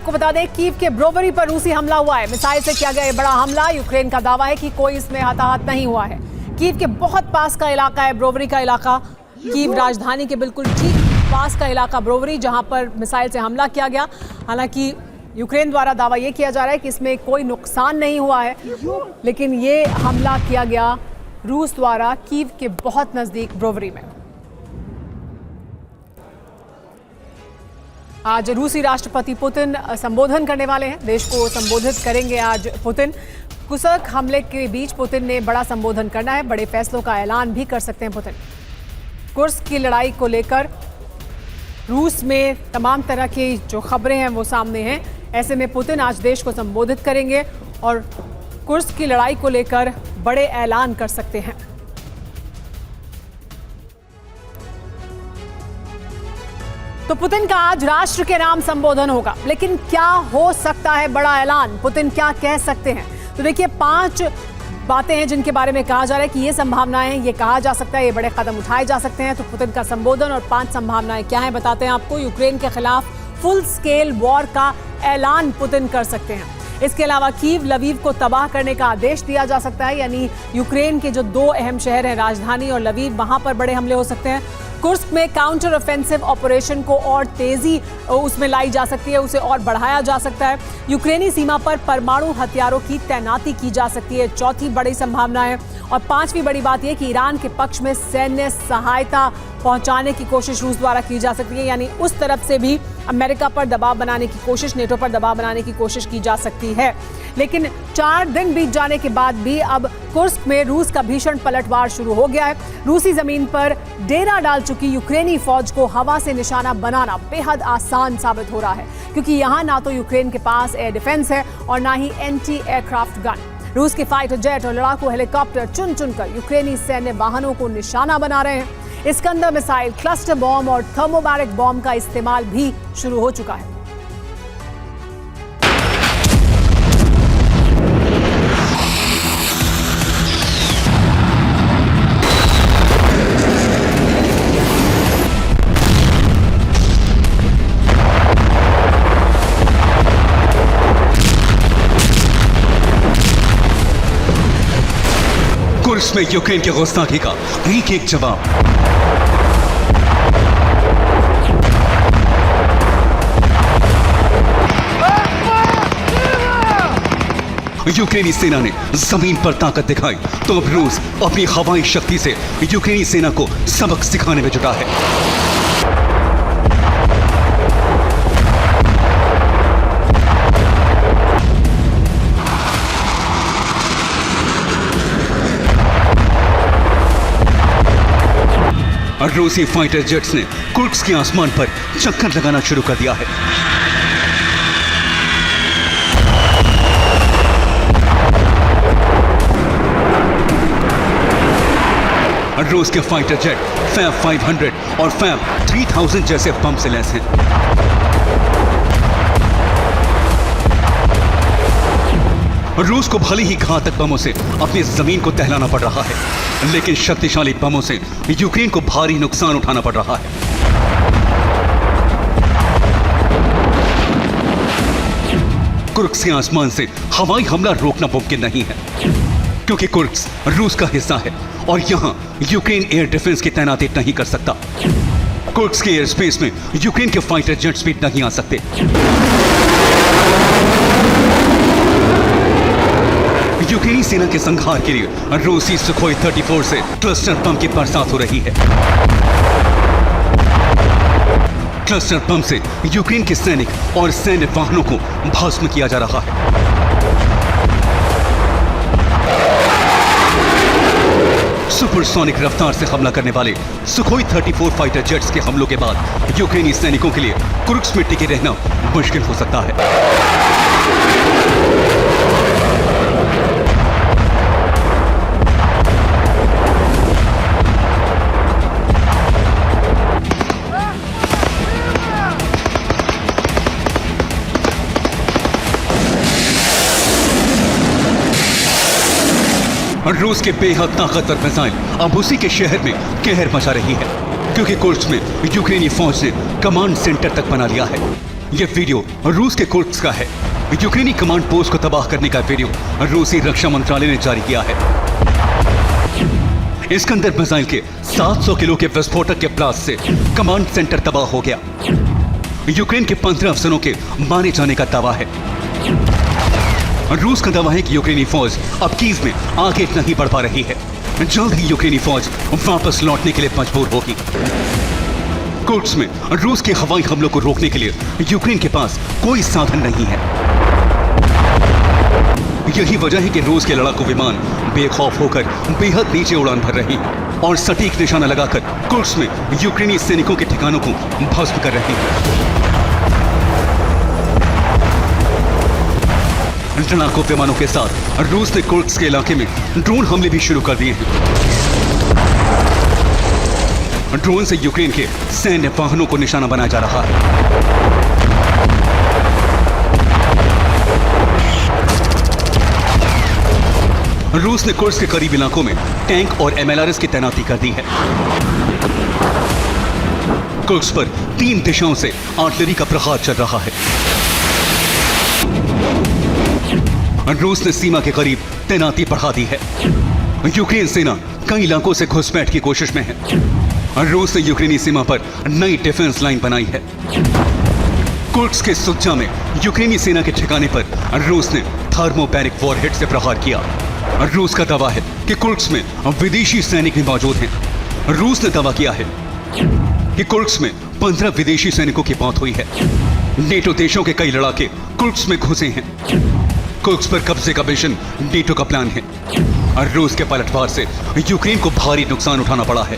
आपको बता दें, कीव के ब्रोवरी पर रूसी हमला हुआ है। मिसाइल से किया गया बड़ा हमला। यूक्रेन का दावा है कि कोई इसमें हताहत नहीं हुआ है। कीव के बहुत पास का इलाका है ब्रोवरी का इलाका। कीव राजधानी के बिल्कुल ठीक पास का इलाका ब्रोवरी, जहां पर मिसाइल से हमला किया गया। हालांकि यूक्रेन द्वारा दावा यह किया जा रहा है कि इसमें कोई नुकसान नहीं हुआ है, लेकिन ये हमला किया गया रूस द्वारा कीव के बहुत नजदीक ब्रोवरी में। आज रूसी राष्ट्रपति पुतिन संबोधन करने वाले हैं। देश को संबोधित करेंगे आज पुतिन। कुर्स्क हमले के बीच पुतिन ने बड़ा संबोधन करना है। बड़े फैसलों का ऐलान भी कर सकते हैं पुतिन। कुर्स्क की लड़ाई को लेकर रूस में तमाम तरह की जो खबरें हैं वो सामने हैं। ऐसे में पुतिन आज देश को संबोधित करेंगे और कुर्स्क की लड़ाई को लेकर बड़े ऐलान कर सकते हैं। तो पुतिन का आज राष्ट्र के नाम संबोधन होगा, लेकिन क्या हो सकता है बड़ा ऐलान? पुतिन क्या कह सकते हैं? तो देखिए, 5 बातें हैं जिनके बारे में कहा जा रहा है कि ये संभावनाएं, ये कहा जा सकता है, ये बड़े कदम उठाए जा सकते हैं। तो पुतिन का संबोधन और 5 संभावनाएं क्या हैं बताते हैं आपको। यूक्रेन के खिलाफ फुल स्केल वॉर का ऐलान पुतिन कर सकते हैं। इसके अलावा कीव लवीव को तबाह करने का आदेश दिया जा सकता है, यानी यूक्रेन के जो 2 अहम शहर हैं, राजधानी और लवीव, वहां पर बड़े हमले हो सकते हैं। कुर्स्क में काउंटर ऑफेंसिव ऑपरेशन को और तेजी उसमें लाई जा सकती है, उसे और बढ़ाया जा सकता है। यूक्रेनी सीमा पर परमाणु हथियारों की तैनाती की जा सकती है, चौथी बड़ी संभावना है। और 5वीं बड़ी बात यह कि ईरान के पक्ष में सैन्य सहायता पहुंचाने की कोशिश रूस द्वारा की जा सकती है, यानी उस तरफ से भी अमेरिका पर दबाव बनाने की कोशिश, नेटो पर दबाव बनाने की कोशिश की जा सकती है। लेकिन 4 दिन बीत जाने के बाद भी अब कुर्स्क में रूस का भीषण पलटवार शुरू हो गया है। रूसी जमीन पर डेरा डाल चुकी यूक्रेनी फौज को हवा से निशाना बनाना बेहद आसान साबित हो रहा है, क्योंकि यहाँ ना तो यूक्रेन के पास एयर डिफेंस है और ना ही एंटी एयरक्राफ्ट गन। रूस के फाइटर जेट और लड़ाकू हेलीकॉप्टर चुन चुनकर यूक्रेनी सैन्य वाहनों को निशाना बना रहे हैं। इस्कंदर मिसाइल, क्लस्टर बॉम्ब और थर्मोबैरिक बॉम्ब का इस्तेमाल भी शुरू हो चुका है। कुर्स्क में यूक्रेन के गुस्ताखी का एक जवाब। यूक्रेनी सेना ने जमीन पर ताकत दिखाई, तो अब रूस अपनी हवाई शक्ति से यूक्रेनी सेना को सबक सिखाने में जुटा है। रूसी फाइटर जेट्स ने कुर्स्क के आसमान पर चक्कर लगाना शुरू कर दिया है। रूस के फाइटर जेट फैब 500 और फैब 3000 जैसे बम से लैस हैं। रूस को भले ही घातक बमों से अपनी जमीन को दहलाना पड़ रहा है, लेकिन शक्तिशाली बमों से यूक्रेन को भारी नुकसान उठाना पड़ रहा है। कुर्स्क के आसमान से हवाई हमला रोकना मुमकिन नहीं है, क्योंकि कुर्स्क रूस का हिस्सा है और यहां यूक्रेन एयर डिफेंस की तैनाती नहीं कर सकता। कुर्स्क के एयर स्पेस में यूक्रेन के फाइटर जेट्स भी नहीं आ सकते। यूक्रेनी सेना के संहार के लिए रूसी सुखोई 34 से क्लस्टर बम की बरसात हो रही है। क्लस्टर बम से यूक्रेन के सैनिक और सैन्य वाहनों को भस्म किया जा रहा है। सुपरसोनिक रफ्तार से हमला करने वाले सुखोई 34 फाइटर जेट्स के हमलों के बाद यूक्रेनी सैनिकों के लिए कुर्स्क में टिके रहना मुश्किल हो सकता है। रूस के बेहद ताकतवर मिसाइल अब उसी के शहर में कहर मचा रही है, क्योंकि कुर्स्क में यूक्रेनी फौज ने कमांड सेंटर तक बना लिया है। ये वीडियो रूस के कुर्स्क का है। यूक्रेनी कमांड पोस्ट को तबाह करने का वीडियो रूसी रक्षा मंत्रालय ने जारी किया है। इसके अंदर मिसाइल के 700 किलो के विस्फोटक के ब्लास्ट से कमांड सेंटर तबाह हो गया। यूक्रेन के 15 अफसरों के मारे जाने का दावा है। रूस का दावा है कि यूक्रेनी फौज अब कीव में आगे नहीं बढ़ पा रही है। जल्द ही यूक्रेनी फौज वापस लौटने के लिए मजबूर होगी। कुर्स्क में रूस के हवाई हमलों को रोकने के लिए यूक्रेन के पास कोई साधन नहीं है। यही वजह है कि रूस के लड़ाकू विमान बेखौफ होकर बेहद नीचे उड़ान भर रहे हैं और सटीक निशाना लगाकर कुर्स्क में यूक्रेनी सैनिकों के ठिकानों को ध्वस्त कर रहे हैं। लड़ाकू विमानों के साथ रूस ने कुर्स्क के इलाके में ड्रोन हमले भी शुरू कर दिए हैं। ड्रोन से यूक्रेन के सैन्य वाहनों को निशाना बनाया जा रहा है। रूस ने कुर्स्क के करीब इलाकों में टैंक और MLRS की तैनाती कर दी है। कुर्स्क पर 3 दिशाओं से आर्टिलरी का प्रहार चल रहा है। रूस ने सीमा के करीब तैनाती बढ़ा दी है। यूक्रेन सेना कई इलाकों से घुसपैठ की कोशिश में है। रूस ने यूक्रेनी सीमा पर नई डिफेंस लाइन बनाई है। कुर्स्क के सुज्जा में यूक्रेनी सेना के ठिकाने पर रूस ने थर्मोबैरिक वॉरहेड से प्रहार किया। रूस का दावा है कि कुर्स्क में विदेशी सैनिक भी मौजूद हैं। रूस ने दावा किया है कि कुर्स्क में 15 विदेशी सैनिकों की मौत हुई है। नेटो देशों के कई लड़ाके कुर्स्क में घुसे हैं। कुर्स्क पर कब्जे का मिशन नेटो का प्लान है और रूस के पलटवार से यूक्रेन को भारी नुकसान उठाना पड़ा है।